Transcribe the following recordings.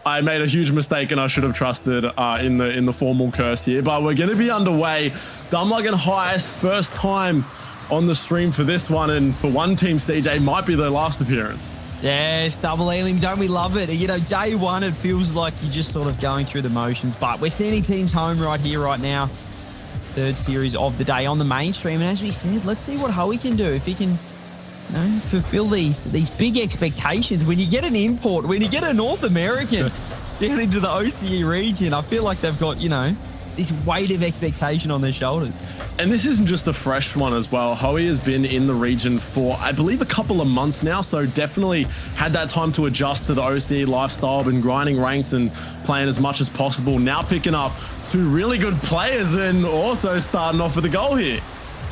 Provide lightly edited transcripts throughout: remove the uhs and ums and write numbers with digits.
I made a huge mistake and I should have trusted in the formal curse here. But we're going to be underway. Dumluck and Heist, first time on the stream for this one. And for one team, CJ, might be their last appearance. Yes, double Elim, don't we love it? You know, day one, it feels like you're just sort of going through the motions. But we're sending teams home right here, right now. Third series of the day on the mainstream. And as we said, let's see what Hoey can do. If he can fulfill these big expectations. When you get an import, when you get a North American down into the OCE region, I feel like they've got, you know, this weight of expectation on their shoulders. And this isn't just a fresh one as well. Hoey has been in the region for, I believe, a couple of months now, so definitely had that time to adjust to the OCE lifestyle, been grinding ranked and playing as much as possible. Now picking up two really good players and also starting off with a goal here.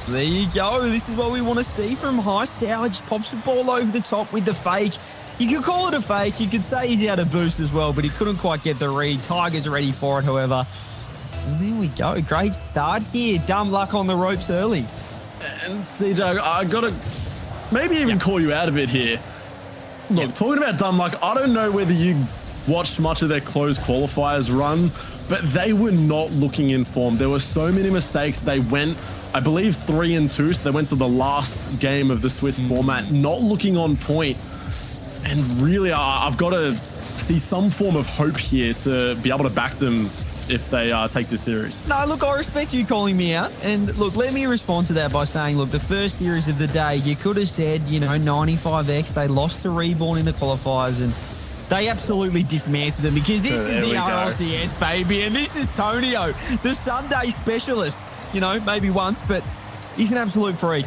There you go. This is what we want to see from Heist. How just pops the ball over the top with the fake. You could call it a fake. You could say he's out of boost as well, but he couldn't quite get the read. Tiger's ready for it, however. And there we go. Great start here. Dumb luck on the ropes early. And CJ, I got to maybe even call you out a bit here. Look, talking about dumb luck, I don't know whether you watched much of their closed qualifiers run, but they were not looking in form. There were so many mistakes. They went, I believe, 3-2, so they went to the last game of the Swiss format, not looking on point. And really, I've got to see some form of hope here to be able to back them if they take this series. No, look, I respect you calling me out. And look, let me respond to that by saying, look, the first series of the day, you could have said, you know, 95x, they lost to Reborn in the qualifiers and they absolutely dismantled them because this is the RLCS, baby. And this is Tonio, the Sunday specialist. You know, maybe once, but he's an absolute freak.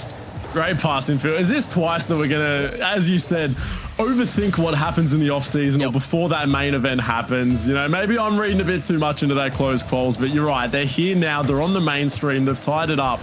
Great passing, Phil. Is this twice that we're going to, as you said, overthink what happens in the off-season or before that main event happens? You know, maybe I'm reading a bit too much into that closed quals, but you're right. They're here now. They're on the mainstream. They've tied it up.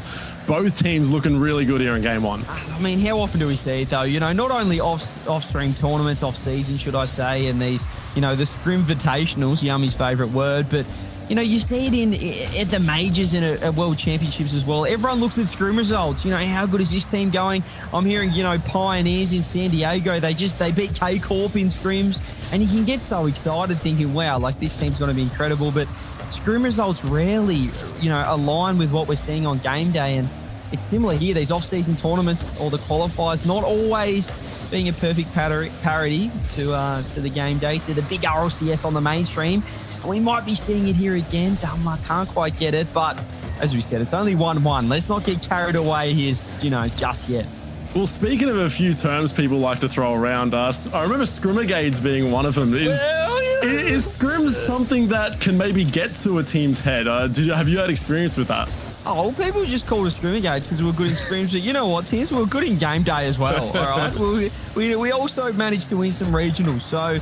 Both teams looking really good here in game one. I mean, how often do we see it, though? You know, not only off-stream tournaments, off-season, should I say, and these, you know, the Scrimvitationals, Yummy's favourite word, but you know, you see it at the majors and at World Championships as well. Everyone looks at scrim results. You know, how good is this team going? I'm hearing, you know, Pioneers in San Diego, they beat K-Corp in scrims, and you can get so excited thinking, wow, like this team's going to be incredible. But scrim results rarely, you know, align with what we're seeing on game day. And it's similar here, these off-season tournaments or the qualifiers, not always being a perfect parody to the game day, to the big RLCS on the mainstream. We might be seeing it here again. I can't quite get it, but as we said, it's only 1-1. Let's not get carried away here, you know, just yet. Well, speaking of a few terms people like to throw around us, I remember Scrimagades being one of them. Is scrims something that can maybe get to a team's head? Have you had experience with that? Oh, people just call us Scrimagades because we're good in scrims, but you know what, teams, we're good in game day as well, all right? we also managed to win some regionals, so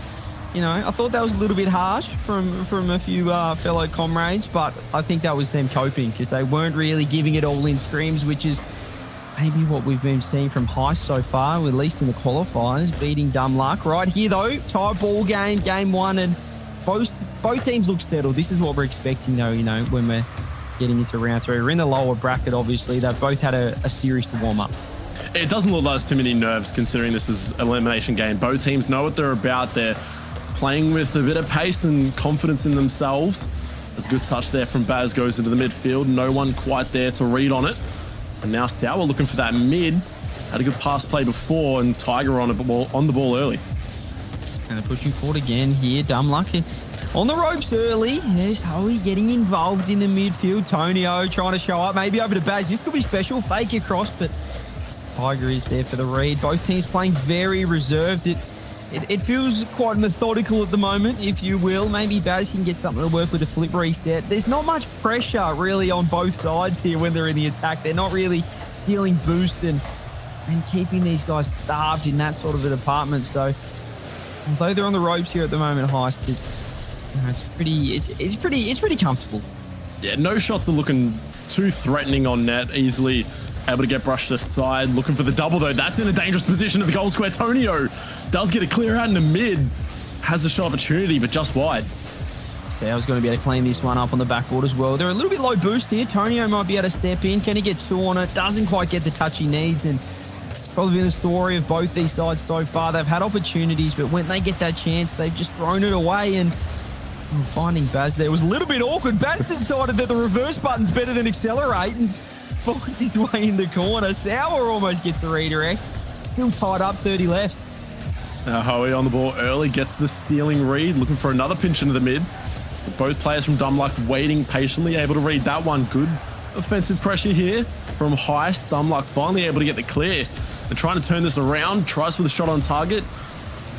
you know, I thought that was a little bit harsh from a few fellow comrades, but I think that was them coping because they weren't really giving it all in scrims, which is maybe what we've been seeing from Heist so far, at least in the qualifiers, beating Dumb Luck. Right here, though, tie ball game one, and both teams look settled. This is what we're expecting, though, you know, when we're getting into round three. We're in the lower bracket, obviously. They've both had a series to warm up. It doesn't look like there's too many nerves considering this is an elimination game. Both teams know what they're about. They're playing with a bit of pace and confidence in themselves. There's a good touch there from Baz, goes into the midfield. No one quite there to read on it. And now Sour looking for that mid. Had a good pass play before, and Tiger on the ball early. And they're pushing forward again here. Dumb Luck on the ropes early. There's Hoey getting involved in the midfield. Tonio trying to show up, maybe over to Baz. This could be special. Fake across, but Tiger is there for the read. Both teams playing very reserved. It feels quite methodical at the moment, if you will. Maybe Baz can get something to work with a flip reset. There's not much pressure really on both sides here when they're in the attack. They're not really stealing boost and keeping these guys starved in that sort of a department. So although they're on the ropes here at the moment, Heist, it's pretty comfortable. Yeah, no shots are looking too threatening on net. Easily able to get brushed aside. Looking for the double, though. That's in a dangerous position at the goal square. Tonio does get a clear out in the mid. Has a shot opportunity, but just wide. Sau's going to be able to clean this one up on the backboard as well. They're a little bit low boost here. Tonio might be able to step in. Can he get two on it? Doesn't quite get the touch he needs. And probably been the story of both these sides so far. They've had opportunities, but when they get that chance, they've just thrown it away. And Finding Baz there was a little bit awkward. Baz decided that the reverse button's better than accelerate and finds his way in the corner. Sauer almost gets the redirect. Still tied up, 30 left. Now Hoey on the ball early, gets the ceiling read, looking for another pinch into the mid. Both players from Dumluck waiting patiently, able to read that one. Good offensive pressure here from Heist. Dumluck finally able to get the clear. They're trying to turn this around, tries for the shot on target.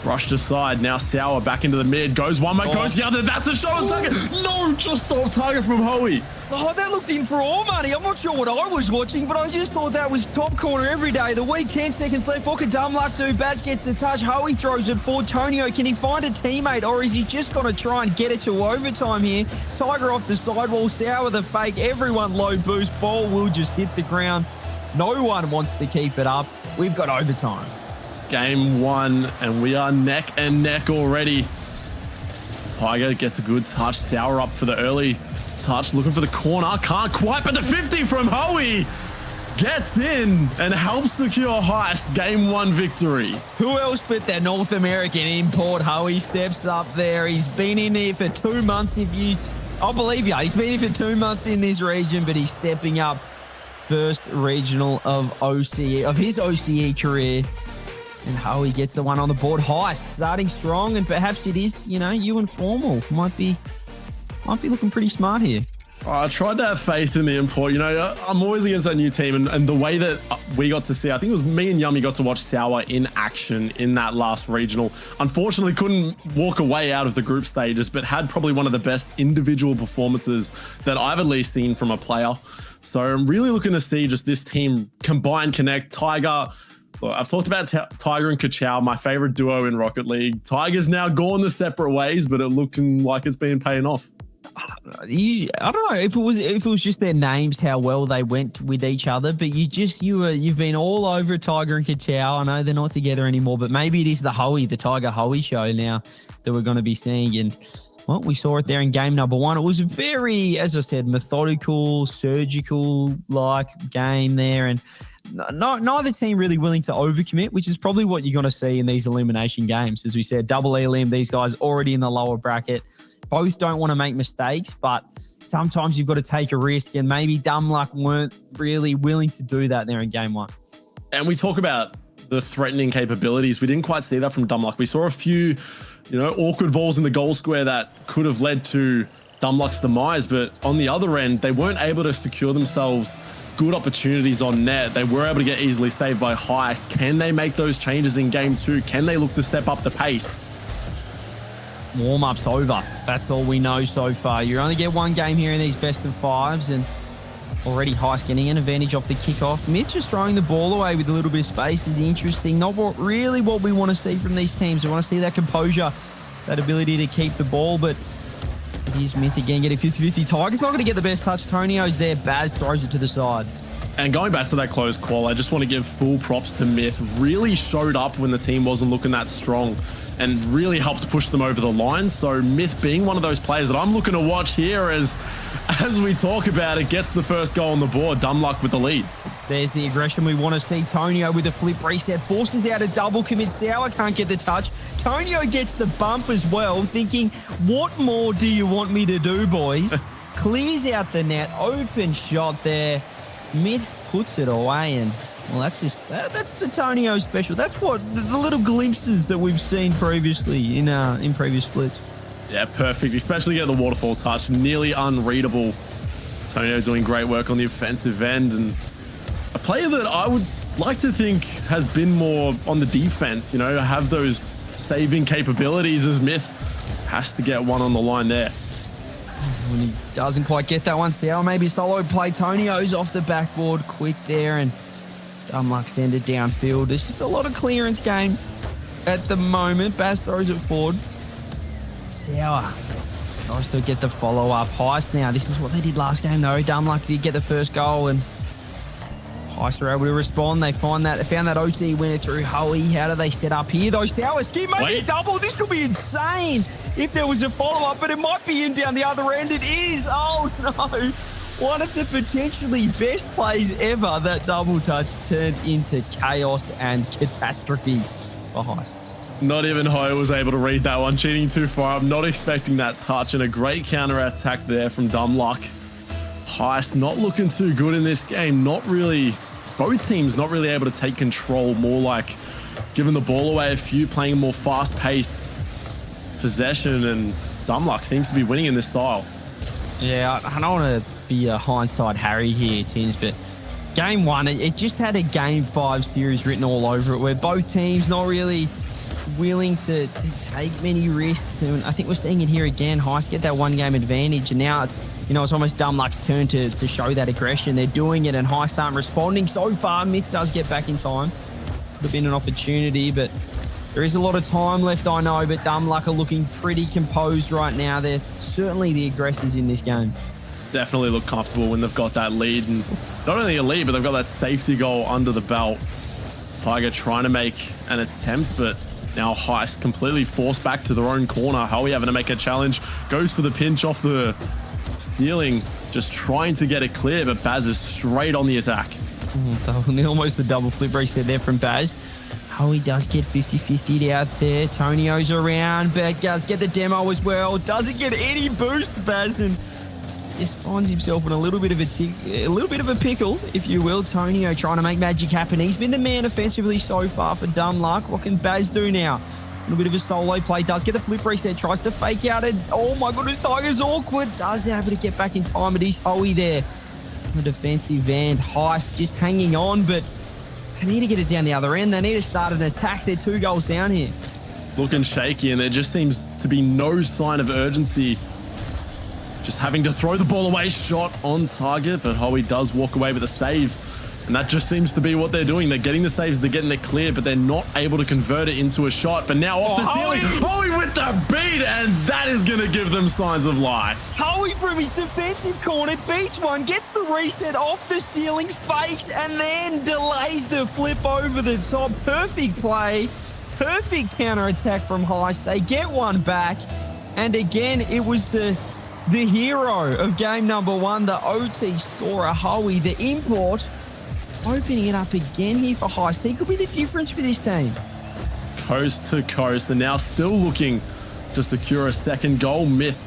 Rushed aside, now Sauer back into the mid, goes one way, goes the other, that's a shot on target. No, just off target from Hoey. Oh, that looked in for all money. I'm not sure what I was watching, but I just thought that was top corner every day of the week. 10 seconds left. What could Dumluck do? Baz gets the touch. Hoey throws it forward. Tonio, can he find a teammate, or is he just going to try and get it to overtime here? Tiger off the sidewall. Sauer the fake. Everyone low boost. Ball will just hit the ground. No one wants to keep it up. We've got overtime. Game 1, and we are neck and neck already. Tiger gets a good touch. Sauer up for the early touch, looking for the corner. Can't quite, but the 50 from Hoey gets in and helps secure Heist. Game 1 victory. Who else but the North American import? Hoey steps up there. He's been in here for 2 months. I'll believe you. He's been here for 2 months in this region, but he's stepping up. First regional of his OCE career. And Hoey gets the one on the board. Heist starting strong, and perhaps it is, you and Formal might be looking pretty smart here. I tried to have faith in the import. I'm always against that new team, and the way that we got to see, I think it was me and Yummy got to watch Sauer in action in that last regional. Unfortunately, couldn't walk away out of the group stages, but had probably one of the best individual performances that I've at least seen from a player. So I'm really looking to see just this team combine, connect. Tiger, I've talked about Tiger and Kachow, my favorite duo in Rocket League. Tiger's now gone the separate ways, but it looking like it's been paying off. I don't know if it was just their names, how well they went with each other, but you've been all over Tiger and Kachow. I know they're not together anymore, but maybe it is the Tiger Hoey show now that we're going to be seeing. And well, we saw it there in game number 1. It was a very, as I said, methodical, surgical-like game there, and neither team really willing to overcommit, which is probably what you're going to see in these elimination games. As we said, double elim, these guys already in the lower bracket. Both don't want to make mistakes, but sometimes you've got to take a risk, and maybe Dumluck weren't really willing to do that there in game 1. And we talk about the threatening capabilities. We didn't quite see that from Dumluck. We saw a few, awkward balls in the goal square that could have led to Dumluck's demise, but on the other end, they weren't able to secure themselves good opportunities on net. They were able to get easily saved by Heist. Can they make those changes in game 2? Can they look to step up the pace? Warm-up's over. That's all we know so far. You only get one game here in these best of 5s, and already Heist getting an advantage off the kickoff. Mitch just throwing the ball away with a little bit of space is interesting. Not really what we want to see from these teams. We want to see that composure, that ability to keep the ball, but it is Myth again getting 50-50. Tiger's not going to get the best touch. Tonio's there. Baz throws it to the side. And going back to that close call, I just want to give full props to Myth. Really showed up when the team wasn't looking that strong and really helped push them over the line. So Myth being one of those players that I'm looking to watch here as we talk about it, gets the first goal on the board. Dumluck with the lead. There's the aggression we want to see. Tonio with a flip reset, forces out a double commit. Sauer can't get the touch. Tonio gets the bump as well, thinking, what more do you want me to do, boys? Clears out the net, open shot there. Myth puts it away, and well, that's the Tonio special. That's what the little glimpses that we've seen previously in previous splits. Yeah, perfect. Especially get the waterfall touch, nearly unreadable. Tonio doing great work on the offensive end, and a player that I would like to think has been more on the defense. Have those saving capabilities, as Myth has to get one on the line there. When he doesn't quite get that one, Sauer maybe solo play. Tonio's off the backboard quick there, and Dumluck send it downfield. There's just a lot of clearance game at the moment. Baz throws it forward. Sauer tries to get the follow-up. Heist now. This is what they did last game, though. Dumluck did get the first goal, and Heist are able to respond. They found that OT winner through Hoey. How do they set up here, though? Sauer scheme maybe double. This could be insane if there was a follow-up, but it might be in down the other end. It is. Oh, no. One of the potentially best plays ever. That double touch turned into chaos and catastrophe for Heist. Not even Ho was able to read that one. Cheating too far. I'm not expecting that touch, and a great counter attack there from Dumb Luck. Heist not looking too good in this game. Not really, both teams not really able to take control. More like giving the ball away a few, playing a more fast-paced possession, and Dumb Luck seems to be winning in this style. Yeah, I don't want to be a hindsight Harry here, Tins, but game one, it just had a game 5 series written all over it, where both teams not really willing to take many risks. And I think we're seeing it here again. Heist get that one game advantage, and now it's almost Dumb Luck's turn to show that aggression. They're doing it, and Heist aren't responding so far. Myth does get back in time. Could have been an opportunity, but there is a lot of time left, I know, but Dumb Luck are looking pretty composed right now. They're certainly the aggressors in this game. Definitely look comfortable when they've got that lead, and not only a lead, but they've got that safety goal under the belt. Tiger trying to make an attempt, but now Heist completely forced back to their own corner. Howie having to make a challenge, goes for the pinch off the ceiling, just trying to get it clear, but Baz is straight on the attack. Almost the double flip reset there from Baz. Howie does get 50-50'd out there. Tonio's around, but does get the demo as well. Doesn't get any boost, Baz, and just finds himself in a little bit of a pickle, if you will. Tonio trying to make magic happen. He's been the man offensively so far for Dumb Luck. What can Baz do now? A little bit of a solo play. Does get the flip reset. Tries to fake out it. Oh my goodness, Tiger's awkward. Does able to get back in time, but he's Howie there. The defensive end. Heist just hanging on, but they need to get it down the other end. They need to start an attack. They're 2 goals down here. Looking shaky, and there just seems to be no sign of urgency. Just having to throw the ball away, shot on target, but Howie does walk away with a save. And that just seems to be what they're doing. They're getting the saves, they're getting it clear, but they're not able to convert it into a shot. But now off the ceiling, Howie with the beat, and that is going to give them signs of life. Howie from his defensive corner beats one, gets the reset off the ceiling, fakes, and then delays the flip over the top. Perfect play, perfect counter attack from Heist. They get one back, and again, it was the hero of game number 1, the OT scorer, Howie, the import, opening it up again here for Heist. He could be the difference for this team. Coast to coast, and now still looking to secure a second goal. Myth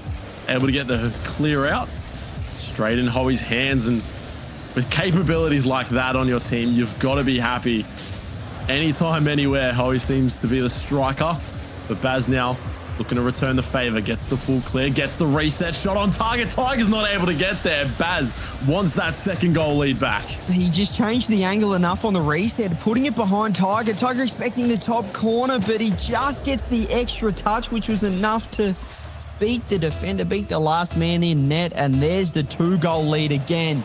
able to get the clear out straight in Howie's hands, and with capabilities like that on your team, you've got to be happy. Anytime, anywhere, Howie seems to be the striker, but Baz now looking to return the favor, gets the full clear, gets the reset shot on target. Tiger's not able to get there. Baz wants that second goal lead back. He just changed the angle enough on the reset, putting it behind Tiger. Tiger expecting the top corner, but he just gets the extra touch, which was enough to beat the defender, beat the last man in net, and there's the 2-goal lead again.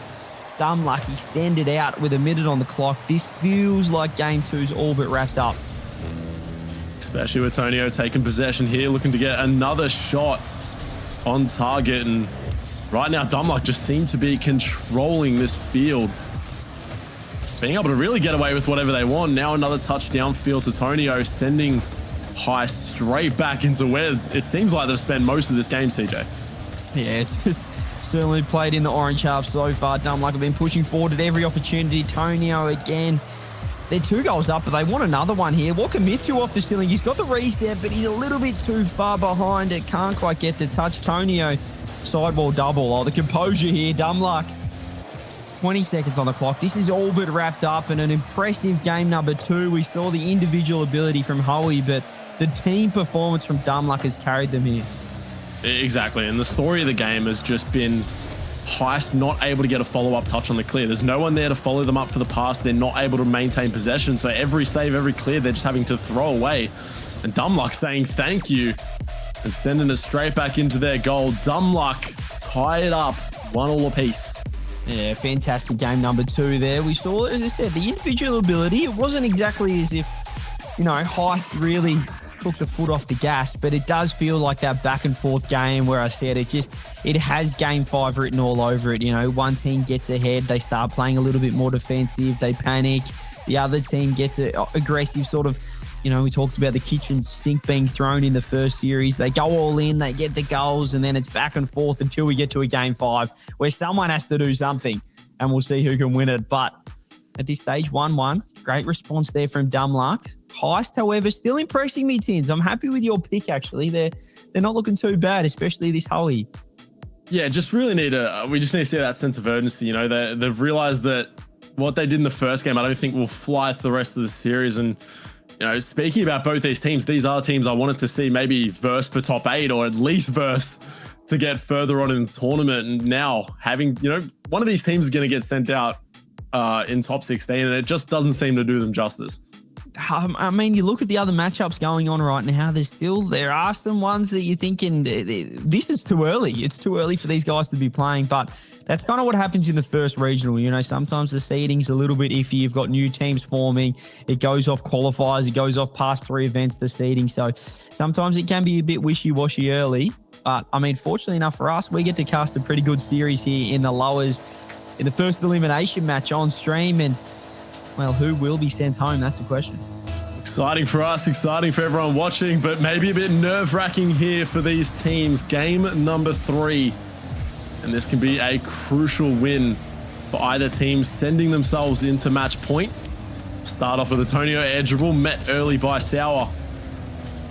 Dumb Luck extended out with a minute on the clock. This feels like game 2's all but wrapped up. Especially with Tonio taking possession here, looking to get another shot on target. And right now, Dumb Luck just seems to be controlling this field, being able to really get away with whatever they want. Now another touch downfield to Tonio, sending Heist straight back into where it seems like they've spent most of this game, CJ. Yeah, it's just certainly played in the orange half so far. Dumb Luck have been pushing forward at every opportunity. Tonio again. They're 2 goals up, but they want another one here. Walker missed you off the ceiling. He's got the reset, but he's a little bit too far behind it. Can't quite get the touch. Tonio, sideball double. Oh, the composure here. Dumb Luck. 20 seconds on the clock. This is all but wrapped up, and an impressive game number 2. We saw the individual ability from Howie, but the team performance from Dumb Luck has carried them here. Exactly, and the story of the game has just been Heist not able to get a follow-up touch on the clear. There's no one there to follow them up for the pass. They're not able to maintain possession. So every save, every clear, they're just having to throw away. And Dumb Luck saying thank you and sending it straight back into their goal. Dumb Luck tie it up, 1-1 apiece. Yeah, fantastic game number 2 there. We saw, as I said, the individual ability. It wasn't exactly as if, Heist really took the foot off the gas, but it does feel like that back and forth game where I said it has game 5 written all over it. One team gets ahead, they start playing a little bit more defensive, they panic. The other team gets aggressive sort of, we talked about the kitchen sink being thrown in the first series. They go all in, they get the goals, and then it's back and forth until we get to a game 5 where someone has to do something, and we'll see who can win it. But at this stage, 1-1. Great response there from Dumb Luck. Heist, however, still impressing me, Tins. I'm happy with your pick, actually. They're not looking too bad, especially this Hoey. Yeah, just really we just need to see that sense of urgency. You know, they've realized that what they did in the first game, I don't think will fly for the rest of the series. And, you know, speaking about both these teams, these are teams I wanted to see maybe verse for top 8 or at least verse to get further on in the tournament. And now having, you know, one of these teams is going to get sent out in top 16, and it just doesn't seem to do them justice. I mean, you look at the other matchups going on right now, there are some ones that you're thinking, this is too early. It's too early for these guys to be playing, but that's kind of what happens in the first regional. You know, sometimes the seeding's a little bit iffy. You've got new teams forming. It goes off qualifiers. It goes off past 3 events, the seeding. So sometimes it can be a bit wishy-washy early. But, I mean, fortunately enough for us, we get to cast a pretty good series here in the lowers in the first elimination match on stream. And, well, who will be sent home? That's the question. Exciting for us, exciting for everyone watching, but maybe a bit nerve-wracking here for these teams. Game number 3. And this can be a crucial win for either team, sending themselves into match point. Start off with Antonio edgeable, met early by Sour.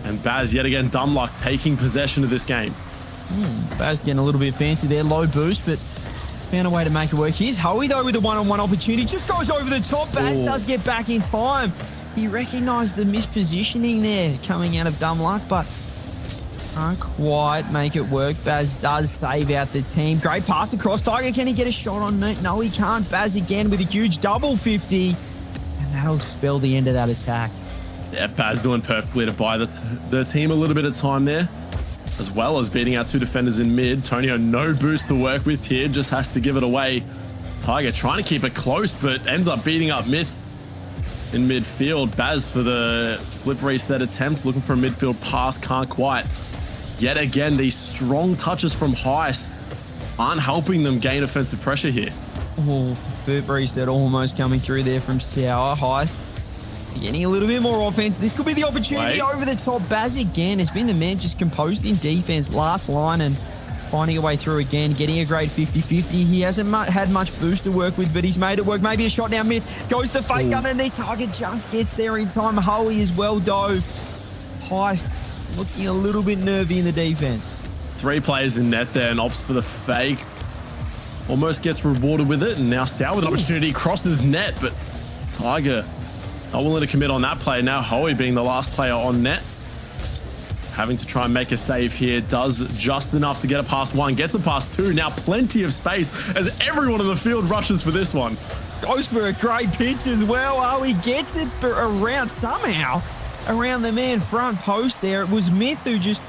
And Baz yet again, dumb luck, taking possession of this game. Baz getting a little bit fancy there, low boost, but found a way to make it work. Here's Hoey, though, with a one-on-one opportunity. Just goes over the top. Baz does get back in time. He recognised the mispositioning there coming out of dumb luck, but can't quite make it work. Baz does save out the team. Great pass across. Tiger, can he get a shot on it? No, he can't. Baz again with a huge double 50, and that'll spell the end of that attack. Yeah, Baz doing perfectly to buy the team a little bit of time there, as well as beating out 2 defenders in mid. Tonio, no boost to work with here, just has to give it away. Tiger trying to keep it close, but ends up beating up Myth in midfield. Baz for the flip reset attempt, looking for a midfield pass, can't quite. Yet again, these strong touches from Heist aren't helping them gain offensive pressure here. Flip reset almost coming through there from Sour. Heist getting a little bit more offense. This could be the opportunity over the top. Baz again has been the man just composed in defense last line and finding a way through again, getting a great 50-50. He hasn't had much boost to work with, but he's made it work. Maybe a shot down mid. Goes to fake underneath. Target just gets there in time. Hoey is well dove. Heist looking a little bit nervy in the defense. 3 players in net there and opts for the fake. Almost gets rewarded with it. And now Sour with an opportunity. Crosses net, but Tiger not willing to commit on that play. Now Hoey being the last player on net, having to try and make a save here. Does just enough to get it past 1. Gets it past 2. Now plenty of space as everyone in the field rushes for this one. Goes for a great pitch as well. Hoey gets it for somehow around the man front post there. It was Myth who just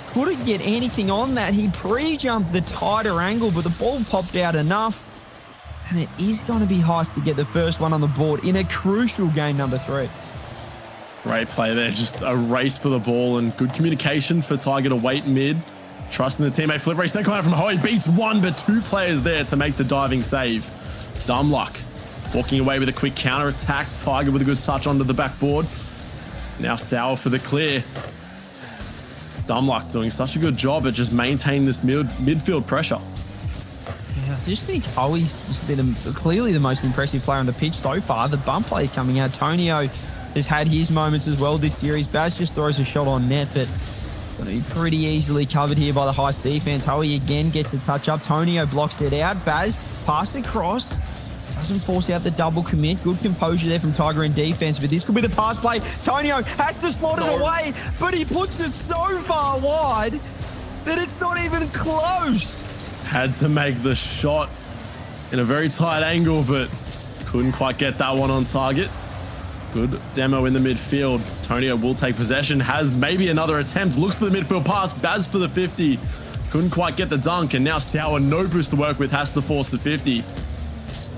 couldn't get anything on that. He pre-jumped the tighter angle, but the ball popped out enough. And it is going to be Heist to get the first one on the board in a crucial game number 3. Great play there. Just a race for the ball and good communication for Tiger to wait mid. Trusting the teammate. Flip race. Second one out from Hoey. Beats 1, but 2 players there to make the diving save. Dumb luck. Walking away with a quick counter attack. Tiger with a good touch onto the backboard. Now Sour for the clear. Dumb luck doing such a good job at just maintaining this midfield pressure. Yeah, I just think Hoey's just been clearly the most impressive player on the pitch so far. The bump play is coming out. Tonio has had his moments as well this series. Baz just throws a shot on net, but it's going to be pretty easily covered here by the Heist defense. Hoey again gets a touch up. Tonio blocks it out. Baz passed across. Doesn't force out the double commit. Good composure there from Tiger in defense, but this could be the pass play. Tonio has to slot it away, but he puts it so far wide that it's not even close. Had to make the shot in a very tight angle, but couldn't quite get that one on target. Good demo in the midfield. Tonio will take possession, has maybe another attempt, looks for the midfield pass, Baz for the 50. Couldn't quite get the dunk, and now Sour, no boost to work with, has to force the 50.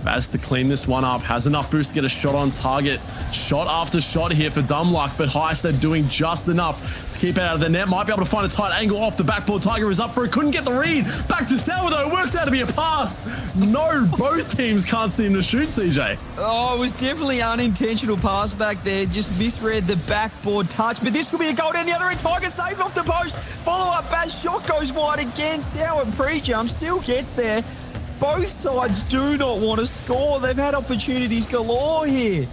Baz to clean this one up, has enough boost to get a shot on target. Shot after shot here for dumb luck, but Heist are doing just enough to keep it out of the net. Might be able to find a tight angle off the backboard. Tiger is up for it, couldn't get the read. Back to Sour though, it works out to be a pass. No, both teams can't seem to shoot, CJ. Oh, it was definitely unintentional pass back there. Just misread the backboard touch, but this could be a goal down the other end. Tiger saved off the post. Follow up, Baz shot goes wide again. Sour pre-jump, still gets there. Both sides do not want to score. They've had opportunities galore here.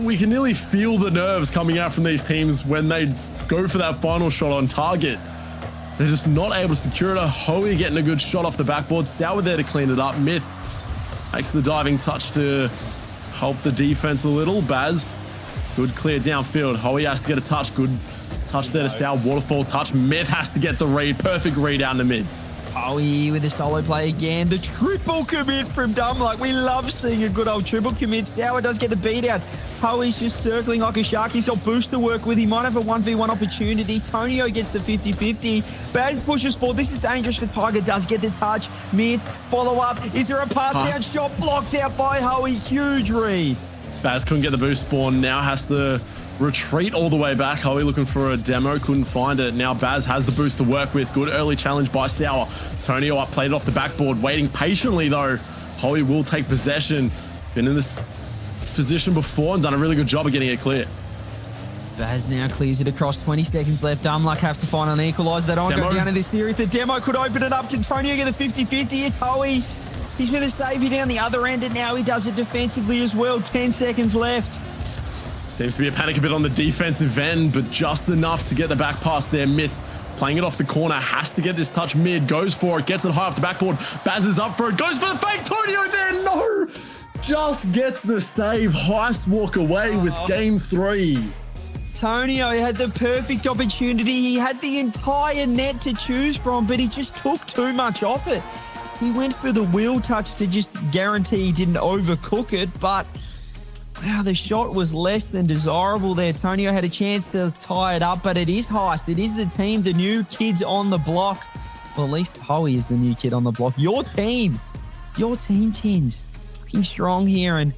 we can nearly feel the nerves coming out from these teams when they go for that final shot on target. They're just not able to secure it. Hoey getting a good shot off the backboard. Sour there to clean it up. Myth makes the diving touch to help the defense a little. Baz, good clear downfield. Hoey has to get a touch. Good touch there to Sour. Waterfall touch. Myth has to get the read. Perfect read down the mid. Hoey with a solo play again. The triple commit from Dumluck. We love seeing a good old triple commit. Sour does get the beat out. Hoey's just circling like a shark. He's got Boost to work with. He might have a 1v1 opportunity. Tonio gets the 50-50. Baz pushes forward. This is dangerous for Tiger. Does get the touch. Myth, follow up. Is there a pass down? Shot blocked out by Hoey. Huge read. Baz couldn't get the boost spawn. Now has to retreat all the way back. Hoey looking for a demo. Couldn't find it. Now Baz has the boost to work with. Good early challenge by Sour. Tonio up, played it off the backboard. Waiting patiently though. Hoey will take possession. Been in this position before and done a really good job of getting it clear. Baz now clears it across. 20 seconds left. Dumluck have to find an equalizer. They don't go down in this series. The demo could open it up. Can Tonio get the 50-50? It's Hoey. He's going to save you down the other end, and now he does it defensively as well. 10 seconds left. Seems to be a panic a bit on the defensive end, but just enough to get the back pass there. Myth playing it off the corner, has to get this touch mid, goes for it, gets it high off the backboard. Baz is up for it, goes for the fake. Tonio there, no! Just gets the save. Heist walk away with game 3. Tonio had the perfect opportunity. He had the entire net to choose from, but he just took too much off it. He went for the wheel touch to just guarantee he didn't overcook it, but wow, the shot was less than desirable there. Tonio had a chance to tie it up, but it is Heist. It is the team, the new kids on the block. Well, at least Hoey is the new kid on the block. Your team, Tins. Looking strong here, and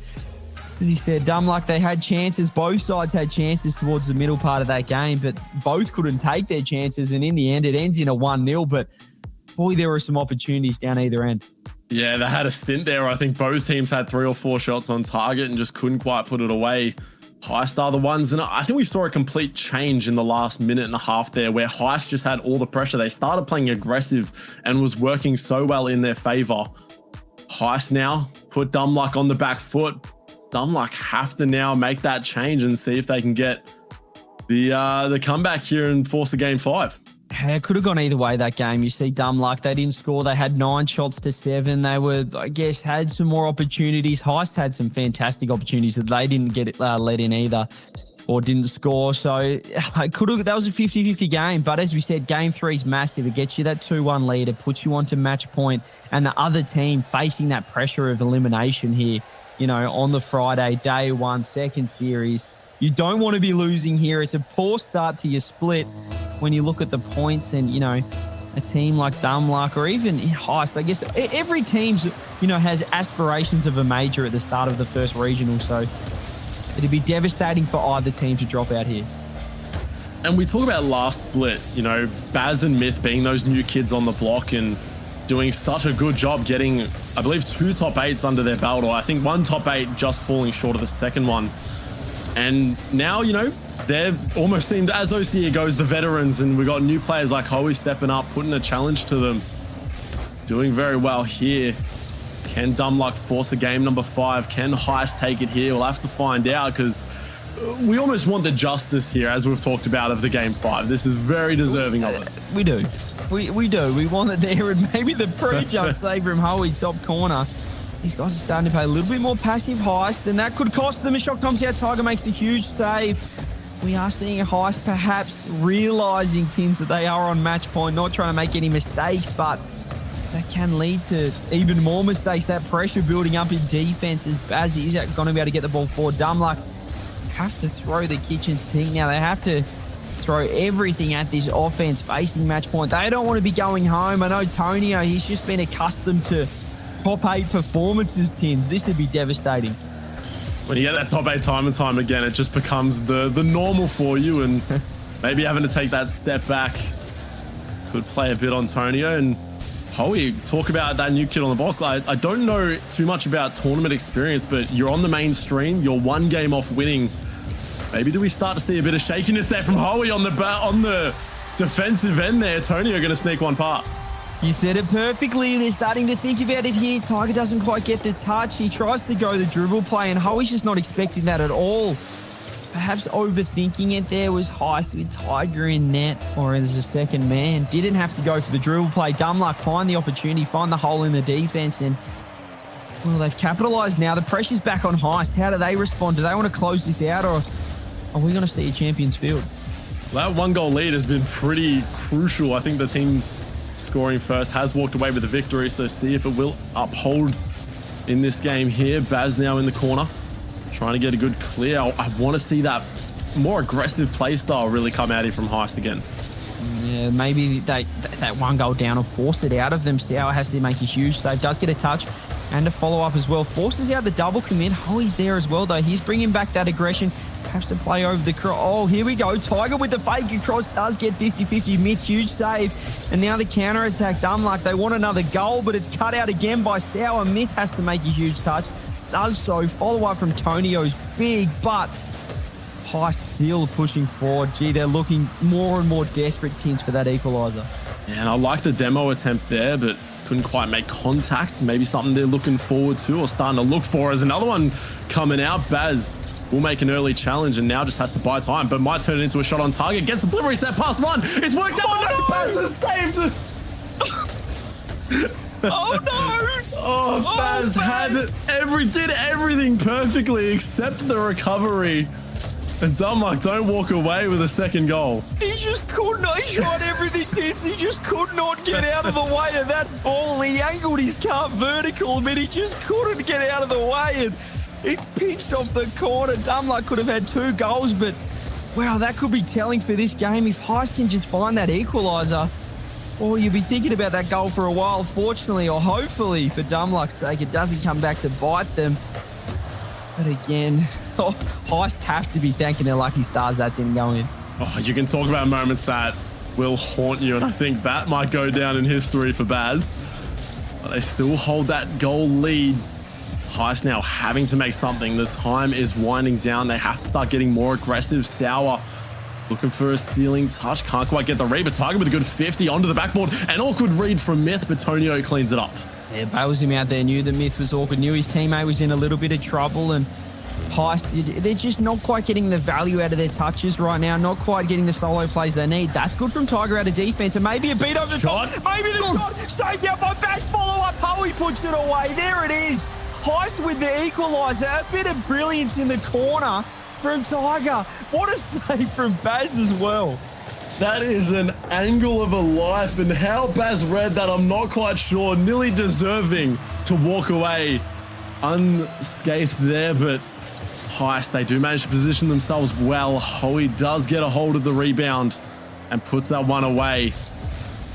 as you said, Dumluck, they had chances. Both sides had chances towards the middle part of that game, but both couldn't take their chances, and in the end, it ends in a 1-0, but boy, there were some opportunities down either end. Yeah, they had a stint there. I think both teams had 3 or 4 shots on target and just couldn't quite put it away. Heist are the ones, and I think we saw a complete change in the last minute and a half there where Heist just had all the pressure. They started playing aggressive and was working so well in their favor. Heist now put Dumluck on the back foot. Dumluck have to now make that change and see if they can get the comeback here and force a game 5. Yeah, it could have gone either way that game. You see Dumluck, they didn't score. They had 9 shots to 7. They were, I guess, had some more opportunities. Heist had some fantastic opportunities that they didn't get let in either or didn't score. So it could have, that was a 50-50 game. But as we said, game 3 is massive. It gets you that 2-1 lead. It puts you onto match point. And the other team facing that pressure of elimination here, you know, on the Friday, day 1, second series. You don't want to be losing here. It's a poor start to your split when you look at the points and, you know, a team like Dumluck or even Heist. I guess every team's, you know, has aspirations of a major at the start of the first regional. So it'd be devastating for either team to drop out here. And we talk about last split, you know, Baz and Myth being those new kids on the block and doing such a good job getting, I believe, 2 top 8s under their belt, or I think 1 top 8 just falling short of the second one. And now, you know, they're almost seemed, as Oceania goes, the veterans, and we got new players like Hoey stepping up, putting a challenge to them. Doing very well here. Can Dumluck force a game number 5? Can Heist take it here? We'll have to find out, because we almost want the justice here, as we've talked about, of the game 5. This is very deserving of it. We do. We do. We want it there, and maybe the pre-jump save from Hoey top corner. These guys are starting to play a little bit more passive Heist, and that could cost them. A shot comes out. Tiger makes a huge save. We are seeing a Heist perhaps realising, Tins, that they are on match point, not trying to make any mistakes, but that can lead to even more mistakes. That pressure building up in defence as Baz is going to be able to get the ball forward. Dumluck have to throw the kitchen sink now. They have to throw everything at this offense facing match point. They don't want to be going home. I know Tonio, he's just been accustomed to top 8 performances, Tins. This would be devastating. When you get that top 8 time and time again, it just becomes the normal for you, and maybe having to take that step back could play a bit on Tonio. And Hoey, talk about that new kid on the block. I don't know too much about tournament experience, but you're on the main stream, you're 1 game off winning. Maybe do we start to see a bit of shakiness there from Hoey on the defensive end there? Tonio going to sneak one past. You said it perfectly. They're starting to think about it here. Tiger doesn't quite get the touch. He tries to go the dribble play, and Hoey's just not expecting that at all. Perhaps overthinking it there. Was Heist with Tiger in net, or as a second man. Didn't have to go for the dribble play. Dumb luck, find the opportunity, find the hole in the defense, and well, they've capitalized now. The pressure's back on Heist. How do they respond? Do they want to close this out, or are we going to see a champions field? That 1-goal lead has been pretty crucial. I think the team scoring first has walked away with the victory, so see if it will uphold in this game here. Baz now in the corner, trying to get a good clear. I want to see that more aggressive play style really come out here from Heist again. Yeah, maybe that 1-goal down will force it out of them. Stour has to make a huge save. Does get a touch and a follow-up as well. Forces out the double commit. Hoey's there as well, though. He's bringing back that aggression. Has to play over the cross. Oh, here we go. Tiger with the fake across does get 50-50. Myth, huge save. And now the counter-attack. Dumb luck. They want another goal, but it's cut out again by Stour. Myth has to make a huge touch. Does so. Follow-up from Tonio's big, but Heist still pushing forward. Gee, they're looking more and more desperate, Tints, for that equaliser. Yeah, and I like the demo attempt there, but couldn't quite make contact. Maybe something they're looking forward to or starting to look for. As another one coming out. Baz will make an early challenge and now just has to buy time, but might turn it into a shot on target. Gets the delivery step past one. It's worked out. Oh, no! Baz has saved it. Oh, no! Oh, Baz did everything perfectly except the recovery. And Dumb luck don't walk away with a second goal. He just could not. He tried everything, Tints. He just could not get out of the way of that ball. He angled his car vertical, but he just couldn't get out of the way. And it pitched off the corner. Dumb luck could have had 2 goals, but wow, that could be telling for this game. If Heist can just find that equaliser, or you'll be thinking about that goal for a while. Fortunately, or hopefully for Dumb luck's sake, it doesn't come back to bite them. But again, Heist have to be thanking their lucky stars that didn't go in. Oh, you can talk about moments that will haunt you, and I think that might go down in history for Baz. But they still hold that goal lead. Heist now having to make something. The time is winding down. They have to start getting more aggressive. Stour looking for a stealing touch. Can't quite get the read, but Tiger with a good 50 onto the backboard. An awkward read from Myth, but Tonio cleans it up. Yeah, bails him out there. Knew the Myth was awkward. Knew his teammate was in a little bit of trouble, and Heist, they're just not quite getting the value out of their touches right now. Not quite getting the solo plays they need. That's good from Tiger out of defense, and maybe a beat over the top. Maybe the shot saved out by Baz. Follow up. Hoey puts it away. There it is. Heist with the equaliser. A bit of brilliance in the corner from Tiger. What a save from Baz as well. That is an angle of a life, and how Baz read that, I'm not quite sure. Nearly deserving to walk away unscathed there, but Heist, they do manage to position themselves well. Hoey does get a hold of the rebound and puts that one away.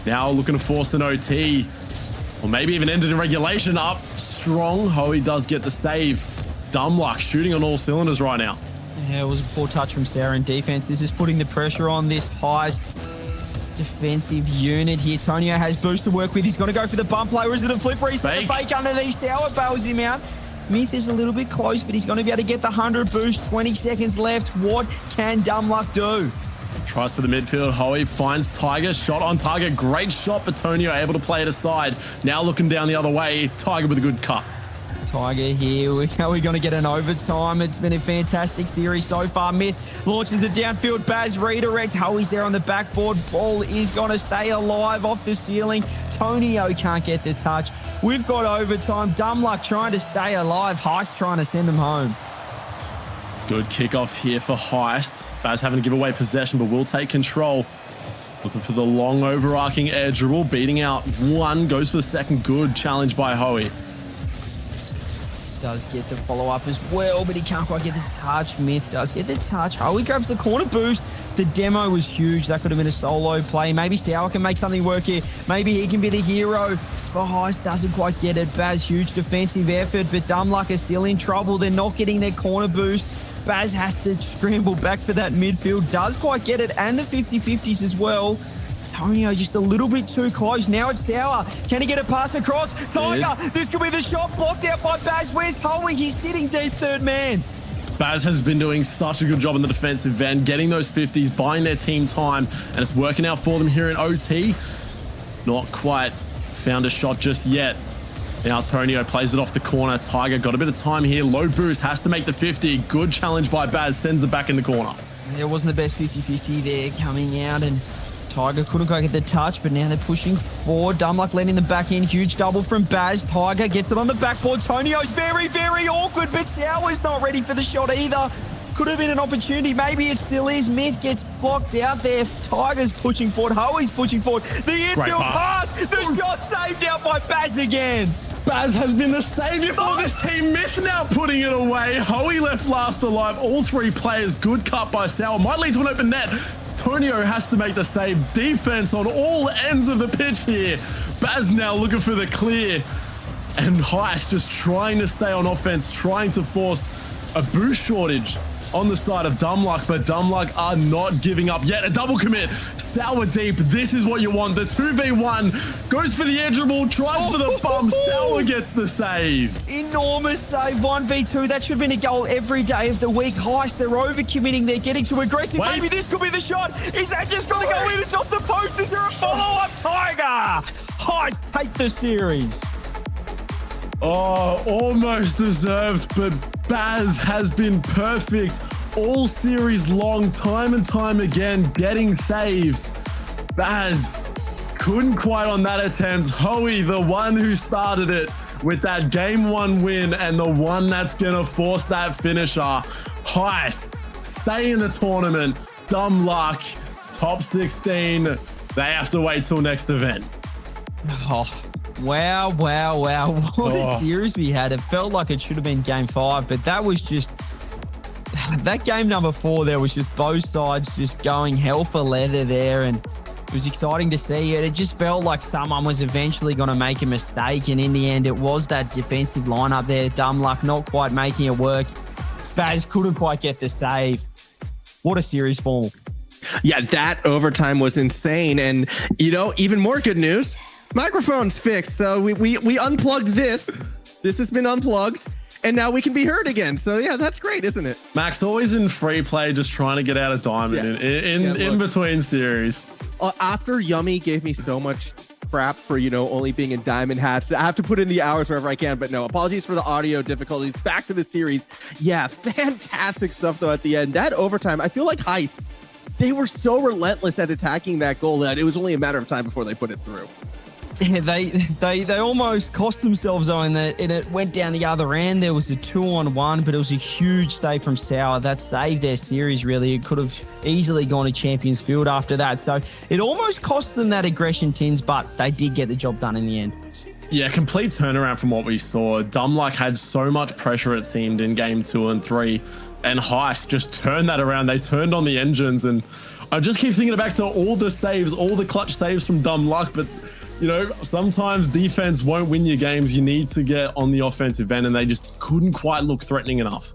Now looking to force an OT, or maybe even end it in regulation. Up strong. Hoey does get the save. Dumb luck shooting on all cylinders right now. Yeah, it was a poor touch from Stour in defense. This is putting the pressure on this Heist defensive unit here. Tonio has boost to work with. He's going to go for the bump play, or is it a flip? He's going to fake underneath. Stour bails him out. Myth is a little bit close, but he's going to be able to get the 100 boost. 20 seconds left. What can Dumb luck do? Tries for the midfield. Hoey finds Tiger. Shot on target. Great shot for Tonio, able to play it aside. Now looking down the other way. Tiger with a good cut. Tiger here. Are we going to get an overtime? It's been a fantastic series so far. Myth launches it downfield. Baz redirect. Hoey's there on the backboard. Ball is going to stay alive off the ceiling. Tonio can't get the touch. We've got overtime. Dumb luck trying to stay alive. Heist trying to send them home. Good kickoff here for Heist. Baz having to give away possession, but will take control. Looking for the long overarching air dribble. Beating out one. Goes for the second. Good challenge by Hoey. Does get the follow-up as well, but he can't quite get the touch. Myth does get the touch. Hoey grabs the corner boost. The demo was huge. That could have been a solo play. Maybe Stour can make something work here. Maybe he can be the hero. But Heist doesn't quite get it. Baz, huge defensive effort, but Dumb luck is still in trouble. They're not getting their corner boost. Baz has to scramble back for that midfield. Does quite get it, and the 50-50s as well. Tonio just a little bit too close. Now it's Stour. Can he get a pass across? Tiger, this could be the shot. Blocked out by Baz. Where's Hoey? He's sitting deep third man. Baz has been doing such a good job in the defensive end, getting those 50s, buying their team time, and it's working out for them here in OT. Not quite found a shot just yet. Now Tonio plays it off the corner. Tiger got a bit of time here. Low boost, has to make the 50. Good challenge by Baz, sends it back in the corner. There wasn't the best 50-50 there coming out, and Tiger couldn't quite get the touch, but now they're pushing forward. Dumluck letting them back in. Huge double from Baz. Tiger gets it on the backboard. Tonio's very, very awkward, but Sauer's not ready for the shot either. Could have been an opportunity. Maybe it still is. Myth gets blocked out there. Tiger's pushing forward. Hoey's pushing forward. The infield pass. The shot saved out by Baz again. Baz has been the savior for this team. Myth now putting it away. Hoey left last alive. All three players. Good cut by Sauer. Might lead to an open net. Tonio has to make the save. Defense on all ends of the pitch here. Baz now looking for the clear. And Heist just trying to stay on offense, trying to force a boost shortage on the side of Dumluck, but Dumluck are not giving up yet. A double commit. Sauer deep. This is what you want. The 2v1 goes for the edge ball, tries for the bump. Sauer gets the save. Enormous save. 1v2. That should have been a goal every day of the week. Heist, they're overcommitting. They're getting too aggressive. Wait. Maybe this could be the shot. Is that just going to go in? It's off the post. Is there a follow-up? Tiger. Heist take the series. Oh, almost deserved, but Baz has been perfect all series long, time and time again, getting saves. Baz couldn't quite on that attempt. Hoey, the one who started it with that game one win and the one that's going to force that finisher. Heist, stay in the tournament. Dumluck, top 16. They have to wait till next event. Oh. Wow. What a series we had. It felt like it should have been game 5, but that was just... That game number 4 there was just both sides just going hell for leather there, and it was exciting to see it. It just felt like someone was eventually going to make a mistake, and in the end, it was that defensive lineup there. Dumluck not quite making it work. Baz couldn't quite get the save. What a series form. Yeah, that overtime was insane, and, you know, even more good news. Microphone's fixed, so we unplugged this. This has been unplugged, and now we can be heard again. So yeah, that's great, isn't it? Max always in free play, just trying to get out of diamond in between series. After Yummy gave me so much crap for, you know, only being in diamond hats, I have to put in the hours wherever I can. But no, apologies for the audio difficulties. Back to the series. Yeah, fantastic stuff though at the end. That overtime, I feel like Heist, they were so relentless at attacking that goal that it was only a matter of time before they put it through. Yeah, they almost cost themselves though, and it went down the other end. There was a 2-on-1, but it was a huge save from Sauer. That saved their series, really. It could have easily gone to Champions Field after that. So it almost cost them that aggression, Tins, but they did get the job done in the end. Yeah, complete turnaround from what we saw. Dumluck had so much pressure, it seemed, in game 2 and 3, and Heist just turned that around. They turned on the engines, and I just keep thinking back to all the saves, all the clutch saves from Dumluck, but you know, sometimes defense won't win your games. You need to get on the offensive end, and they just couldn't quite look threatening enough.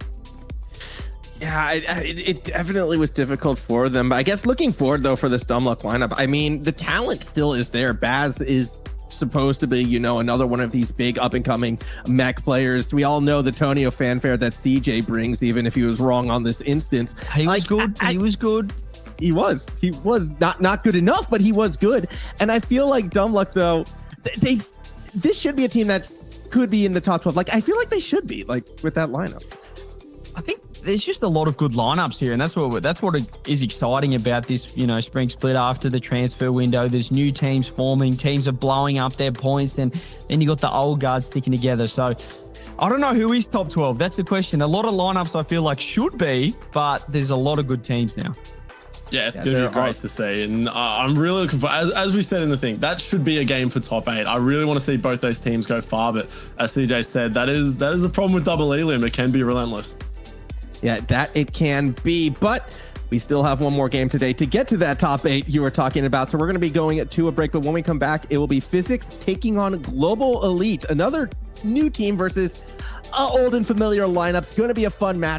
Yeah, it definitely was difficult for them. But I guess looking forward, though, for this Dumluck lineup, I mean, the talent still is there. Baz is supposed to be, you know, another one of these big up-and-coming mech players. We all know the Tonio fanfare that CJ brings, even if he was wrong on this instance. He was good. He was good. He was not good enough, but he was good. And I feel like Dumluck, though, this should be a team that could be in the top 12. Like, I feel like they should be, like, with that lineup. I think there's just a lot of good lineups here, and that's what is exciting about this, you know, spring split after the transfer window. There's new teams forming, teams are blowing up their points, and then you got the old guard sticking together. So I don't know who is top 12. That's the question. A lot of lineups I feel like should be, but there's a lot of good teams now. Yeah, it's going to be great to see. And I'm really looking for, as we said in the thing, that should be a game for top 8. I really want to see both those teams go far. But as CJ said, that is a problem with double Elim. It can be relentless. Yeah, that it can be. But we still have one more game today to get to that top 8 you were talking about. So we're going to be going to a break. But when we come back, it will be Physics taking on Global Elite. Another new team versus old and familiar lineups. Going to be a fun match.